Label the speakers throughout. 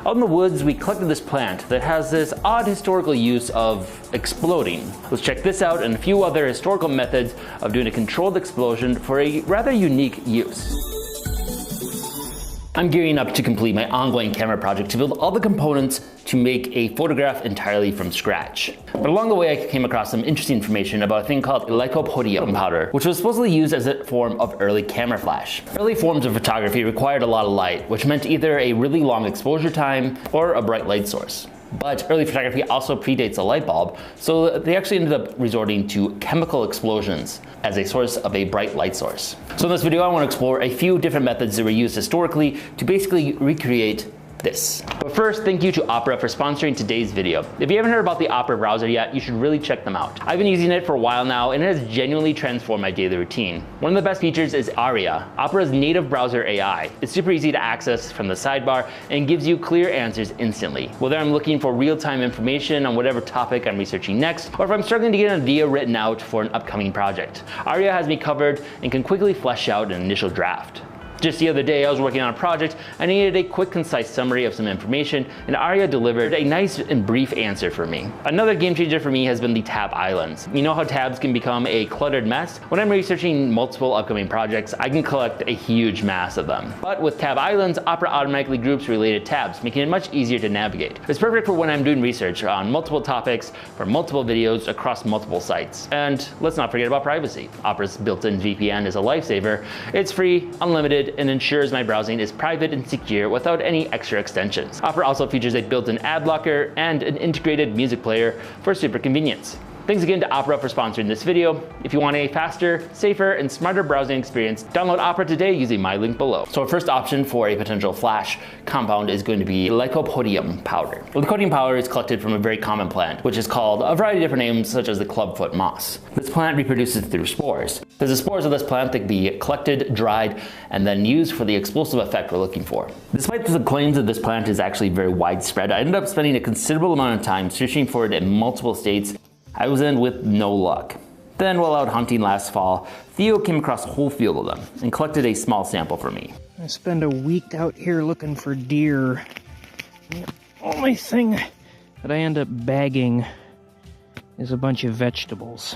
Speaker 1: Out in the woods, we collected this plant that has this odd historical use of exploding. Let's check this out and a few other historical methods of doing a controlled explosion for a rather unique use. I'm gearing up to complete my ongoing camera project to build all the components to make a photograph entirely from scratch. But along the way I came across some interesting information about a thing called lycopodium powder, which was supposedly used as a form of early camera flash. Early forms of photography required a lot of light, which meant either a really long exposure time or a bright light source. But early photography also predates a light bulb, so they actually ended up resorting to chemical explosions as a source of a bright light source. So in this video I want to explore a few different methods that were used historically to basically recreate this. But first, thank you to Opera for sponsoring today's video. If you haven't heard about the Opera browser yet, you should really check them out. I've been using it for a while now and it has genuinely transformed my daily routine. One of the best features is Aria, Opera's native browser AI. It's super easy to access from the sidebar and gives you clear answers instantly. Whether I'm looking for real-time information on whatever topic I'm researching next, or if I'm struggling to get an idea written out for an upcoming project, Aria has me covered and can quickly flesh out an initial draft. Just the other day, I was working on a project. I needed a quick, concise summary of some information, and Aria delivered a nice and brief answer for me. Another game changer for me has been the tab islands. You know how tabs can become a cluttered mess? When I'm researching multiple upcoming projects, I can collect a huge mass of them. But with tab islands, Opera automatically groups related tabs, making it much easier to navigate. It's perfect for when I'm doing research on multiple topics for multiple videos across multiple sites. And let's not forget about privacy. Opera's built-in VPN is a lifesaver. It's free, unlimited, and ensures my browsing is private and secure without any extra extensions. Opera also features a built-in ad blocker and an integrated music player for super convenience. Thanks again to Opera for sponsoring this video. If you want a faster, safer, and smarter browsing experience, download Opera today using my link below. So our first option for a potential flash compound is going to be lycopodium powder. Lycopodium powder is collected from a very common plant, which is called a variety of different names, such as the clubfoot moss. This plant reproduces through spores. There's the spores of this plant that can be collected, dried, and then used for the explosive effect we're looking for. Despite the claims that this plant is actually very widespread, I ended up spending a considerable amount of time searching for it in multiple states. I was in with no luck. Then while out hunting last fall, Theo came across a whole field of them and collected a small sample for me.
Speaker 2: I spend a week out here looking for deer. The only thing that I end up bagging is a bunch of vegetables.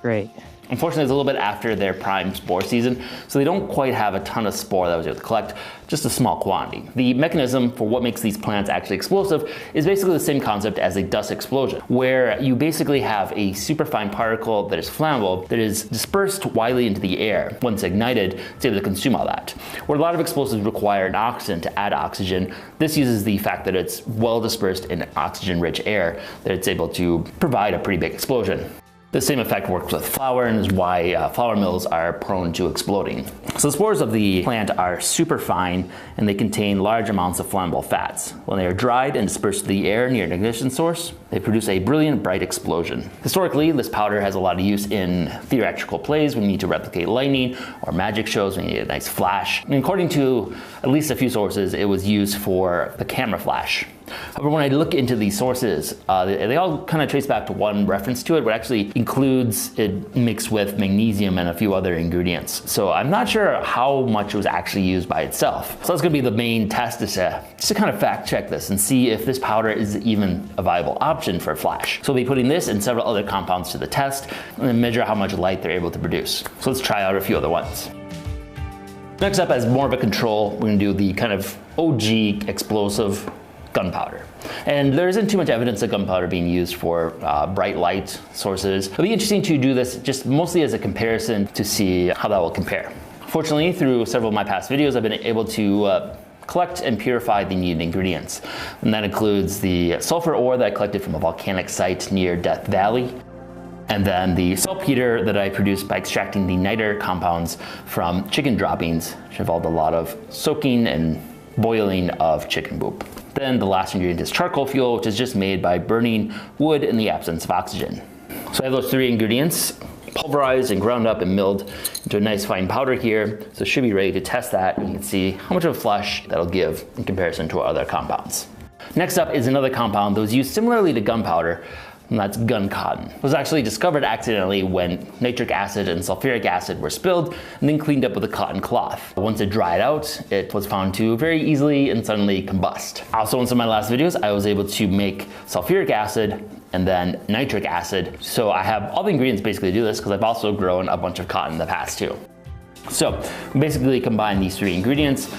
Speaker 2: Great.
Speaker 1: Unfortunately, it's a little bit after their prime spore season, so they don't quite have a ton of spore that I was able to collect, just a small quantity. The mechanism for what makes these plants actually explosive is basically the same concept as a dust explosion, where you basically have a superfine particle that is flammable that is dispersed widely into the air. Once ignited, it's able to consume all that. Where a lot of explosives require an oxidant to add oxygen, this uses the fact that it's well dispersed in oxygen-rich air that it's able to provide a pretty big explosion. The same effect works with flour and is why flour mills are prone to exploding. So the spores of the plant are super fine and they contain large amounts of flammable fats. When they are dried and dispersed to the air near an ignition source, they produce a brilliant bright explosion. Historically, this powder has a lot of use in theatrical plays when you need to replicate lightning, or magic shows when you need a nice flash. And according to at least a few sources, it was used for the camera flash. However, when I look into these sources, they all kind of trace back to one reference to it, but actually includes it mixed with magnesium and a few other ingredients. So I'm not sure how much was actually used by itself. So that's going to be the main test, just to kind of fact check this and see if this powder is even a viable option for flash. So we'll be putting this and several other compounds to the test and then measure how much light they're able to produce. So let's try out a few other ones. Next up, as more of a control, we're going to do the kind of OG explosive gunpowder. And there isn't too much evidence of gunpowder being used for bright light sources. It'll be interesting to do this just mostly as a comparison to see how that will compare. Fortunately, through several of my past videos, I've been able to collect and purify the needed ingredients. And that includes the sulfur ore that I collected from a volcanic site near Death Valley, and then the saltpeter that I produced by extracting the niter compounds from chicken droppings, which involved a lot of soaking and boiling of chicken poop. Then the last ingredient is charcoal fuel, which is just made by burning wood in the absence of oxygen. So I have those three ingredients pulverized and ground up and milled into a nice fine powder here. So it should be ready to test that, and you can see how much of a flush that'll give in comparison to our other compounds. Next up is another compound that was used similarly to gunpowder, and that's gun cotton. It was actually discovered accidentally when nitric acid and sulfuric acid were spilled and then cleaned up with a cotton cloth. Once it dried out, it was found to very easily and suddenly combust. Also, in some of my last videos, I was able to make sulfuric acid and then nitric acid. So I have all the ingredients basically to do this because I've also grown a bunch of cotton in the past too. So we basically combine these three ingredients,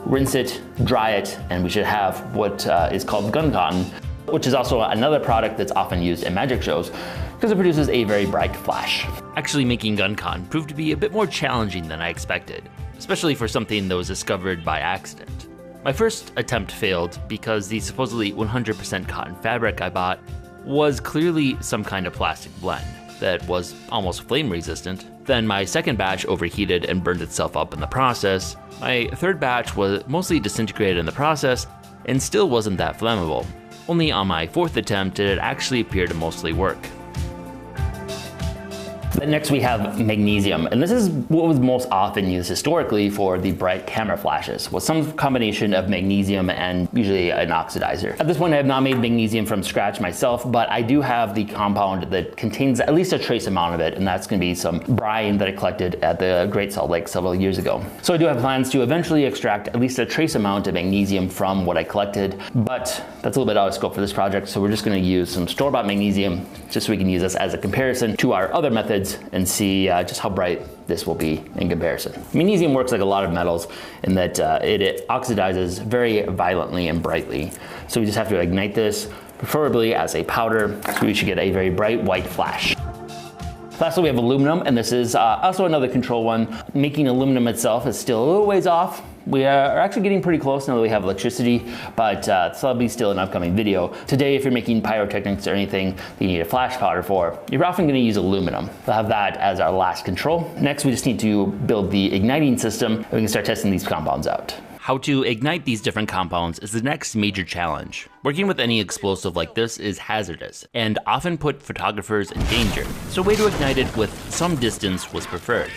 Speaker 1: rinse it, dry it, and we should have what is called gun cotton, which is also another product that's often used in magic shows because it produces a very bright flash.
Speaker 3: Actually, making gun cotton proved to be a bit more challenging than I expected, especially for something that was discovered by accident. My first attempt failed because the supposedly 100% cotton fabric I bought was clearly some kind of plastic blend that was almost flame resistant. Then my second batch overheated and burned itself up in the process. My third batch was mostly disintegrated in the process and still wasn't that flammable. Only on my fourth attempt did it actually appear to mostly work.
Speaker 1: Next we have magnesium, and this is what was most often used historically for the bright camera flashes, with some combination of magnesium and usually an oxidizer. At this point I have not made magnesium from scratch myself, but I do have the compound that contains at least a trace amount of it, and that's going to be some brine that I collected at the Great Salt Lake several years ago. So I do have plans to eventually extract at least a trace amount of magnesium from what I collected, but that's a little bit out of scope for this project, so we're just going to use some store-bought magnesium just so we can use this as a comparison to our other methods and see just how bright this will be in comparison. Magnesium works like a lot of metals in that it oxidizes very violently and brightly. So we just have to ignite this, preferably as a powder, so we should get a very bright white flash. Lastly, we have aluminum, and this is also another control one. Making aluminum itself is still a little ways off. We are actually getting pretty close now that we have electricity, but that'll be still an upcoming video. Today, if you're making pyrotechnics or anything that you need a flash powder for, you're often going to use aluminum. We'll have that as our last control. Next, we just need to build the igniting system, and we can start testing these compounds out.
Speaker 3: How to ignite these different compounds is the next major challenge. Working with any explosive like this is hazardous and often put photographers in danger, so a way to ignite it with some distance was preferred.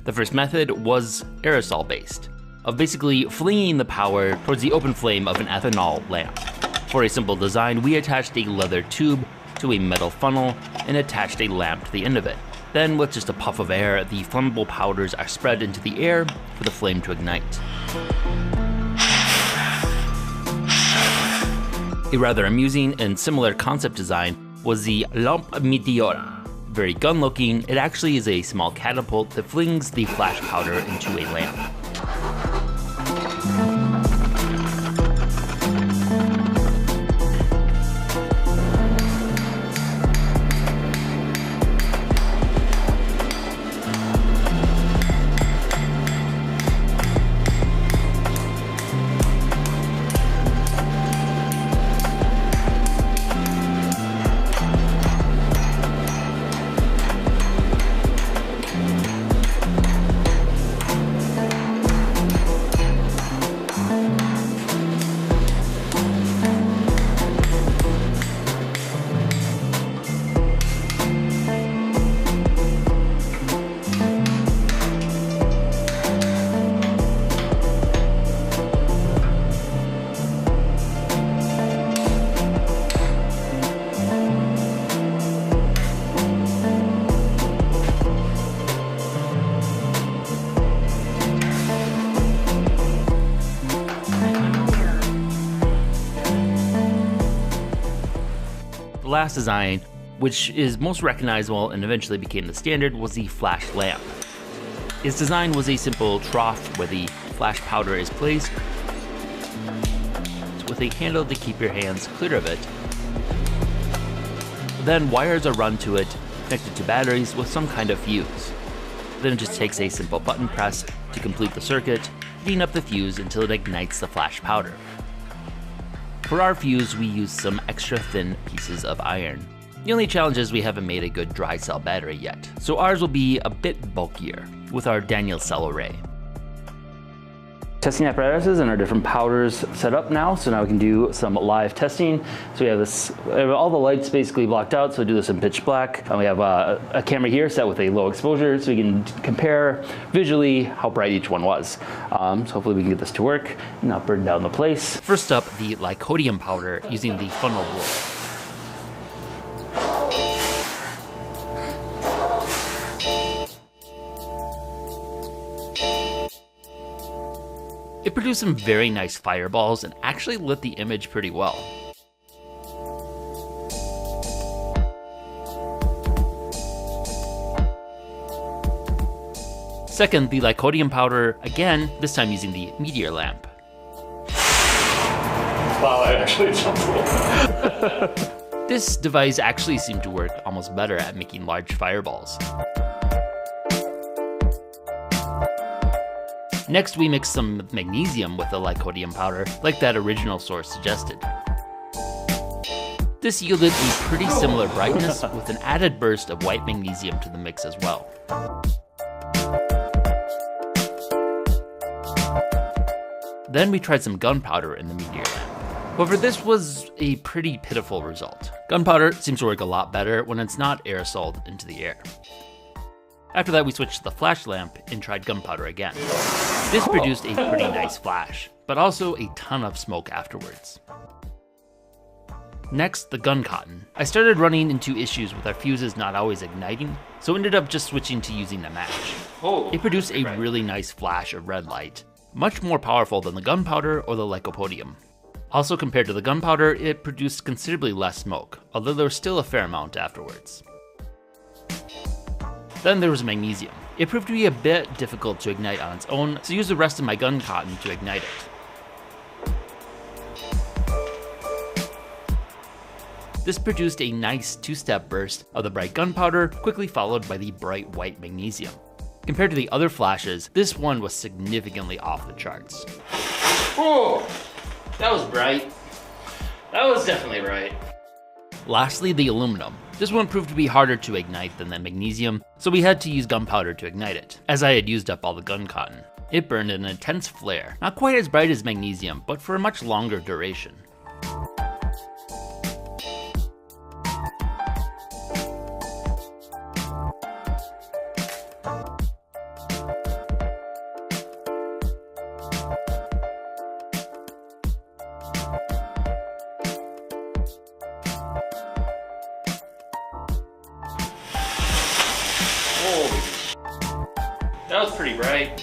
Speaker 3: The first method was aerosol based, of basically flinging the power towards the open flame of an ethanol lamp. For a simple design, we attached a leather tube to a metal funnel and attached a lamp to the end of it. Then, with just a puff of air, the flammable powders are spread into the air for the flame to ignite. A rather amusing and similar concept design was the Lampe Meteora. Very gun-looking, it actually is a small catapult that flings the flash powder into a lamp. Last design, which is most recognizable and eventually became the standard, was the flash lamp. Its design was a simple trough where the flash powder is placed with a handle to keep your hands clear of it. Then wires are run to it, connected to batteries with some kind of fuse. Then it just takes a simple button press to complete the circuit, heating up the fuse until it ignites the flash powder. For our fuse, we used some extra thin pieces of iron. The only challenge is we haven't made a good dry cell battery yet, so ours will be a bit bulkier with our Daniel cell array.
Speaker 1: Testing apparatuses and our different powders set up now, so now we can do some live testing. So we have this, all the lights basically blocked out, so we do this in pitch black. And we have a camera here set with a low exposure, so we can compare visually how bright each one was. So hopefully we can get this to work and not burn down the place.
Speaker 3: First up, the Lycodium powder using the funnel rule. It produced some very nice fireballs and actually lit the image pretty well. Second, the Lycodium powder, again, this time using the meteor lamp.
Speaker 1: Wow, I actually jumped a little.
Speaker 3: This device actually seemed to work almost better at making large fireballs. Next, we mixed some magnesium with the Lycodium powder, like that original source suggested. This yielded a pretty similar brightness with an added burst of white magnesium to the mix as well. Then we tried some gunpowder in the meteor lamp. However, this was a pretty pitiful result. Gunpowder seems to work a lot better when it's not aerosoled into the air. After that, we switched to the flash lamp and tried gunpowder again. This produced a pretty nice flash, but also a ton of smoke afterwards. Next, the gun cotton. I started running into issues with our fuses not always igniting, so ended up just switching to using the match. It produced a really nice flash of red light, much more powerful than the gunpowder or the lycopodium. Also, compared to the gunpowder, it produced considerably less smoke, although there was still a fair amount afterwards. Then there was magnesium. It proved to be a bit difficult to ignite on its own, so I used the rest of my gun cotton to ignite it. This produced a nice two-step burst of the bright gunpowder, quickly followed by the bright white magnesium. Compared to the other flashes, this one was significantly off the charts.
Speaker 1: Oh, that was bright. That was definitely bright.
Speaker 3: Lastly, the aluminum. This one proved to be harder to ignite than the magnesium, so we had to use gunpowder to ignite it, as I had used up all the gun cotton. It burned an intense flare, not quite as bright as magnesium, but for a much longer duration.
Speaker 1: That was pretty bright.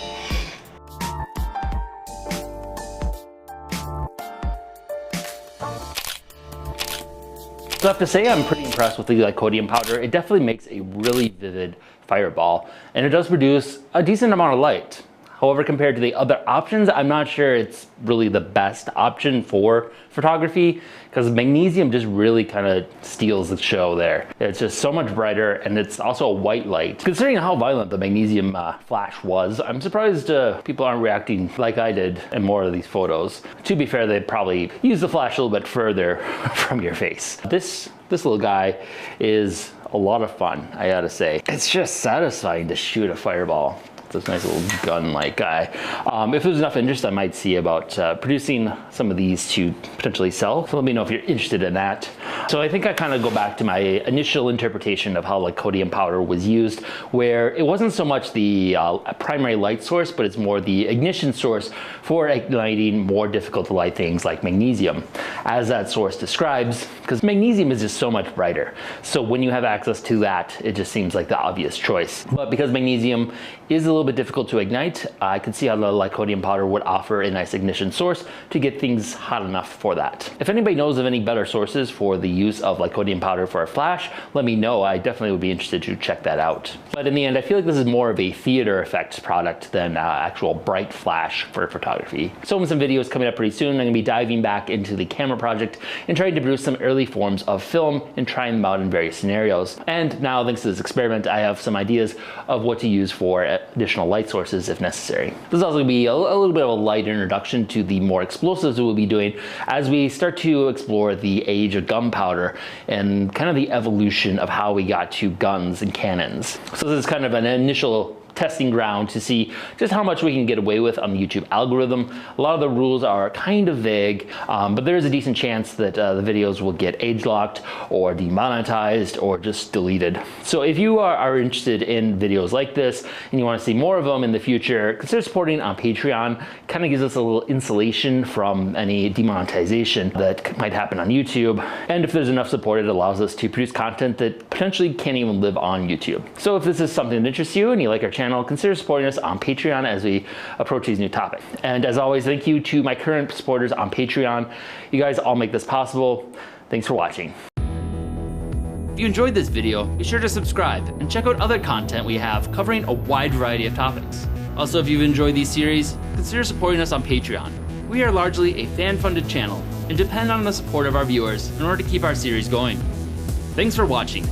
Speaker 1: So I have to say I'm pretty impressed with the Lycodium powder. It definitely makes a really vivid fireball, and it does produce a decent amount of light. However, compared to the other options, I'm not sure it's really the best option for photography, because magnesium just really kind of steals the show there. It's just so much brighter, and it's also a white light. Considering how violent the magnesium flash was, I'm surprised people aren't reacting like I did in more of these photos. To be fair, they probably use the flash a little bit further from your face. This little guy is a lot of fun, I gotta say. It's just satisfying to shoot a fireball. This nice little gun-like guy. If there's enough interest, I might see about producing some of these to potentially sell. So let me know if you're interested in that. So I think I kind of go back to my initial interpretation of how Lycodium powder was used, where it wasn't so much the primary light source, but it's more the ignition source for igniting more difficult to light things like magnesium, as that source describes, because magnesium is just so much brighter. So when you have access to that, it just seems like the obvious choice. But because magnesium is a little bit difficult to ignite, I could see how the Lycodium powder would offer a nice ignition source to get things hot enough for that. If anybody knows of any better sources for the use of Lycodium powder for a flash, let me know. I definitely would be interested to check that out. But in the end, I feel like this is more of a theater effect product than actual bright flash for photography. So with some videos coming up pretty soon, I'm going to be diving back into the camera project and trying to produce some early forms of film and trying them out in various scenarios. And now, thanks to this experiment, I have some ideas of what to use for additional light sources if necessary. This is also going to be a little bit of a light introduction to the more explosives we'll be doing as we start to explore the age of gunpowder and kind of the evolution of how we got to guns and cannons. So this is kind of an initial testing ground to see just how much we can get away with on the YouTube algorithm. A lot of the rules are kind of vague, but there is a decent chance that the videos will get age locked or demonetized or just deleted. So if you are interested in videos like this and you want to see more of them in the future, consider supporting on Patreon. Kind of gives us a little insulation from any demonetization that might happen on YouTube. And if there's enough support, it allows us to produce content that potentially can't even live on YouTube. So if this is something that interests you and you like our channel, channel, consider supporting us on Patreon as we approach these new topics. And as always, thank you to my current supporters on Patreon. You guys all make this possible. Thanks for watching.
Speaker 3: If you enjoyed this video, be sure to subscribe and check out other content we have covering a wide variety of topics. Also, if you've enjoyed these series, consider supporting us on Patreon. We are largely a fan-funded channel and depend on the support of our viewers in order to keep our series going. Thanks for watching.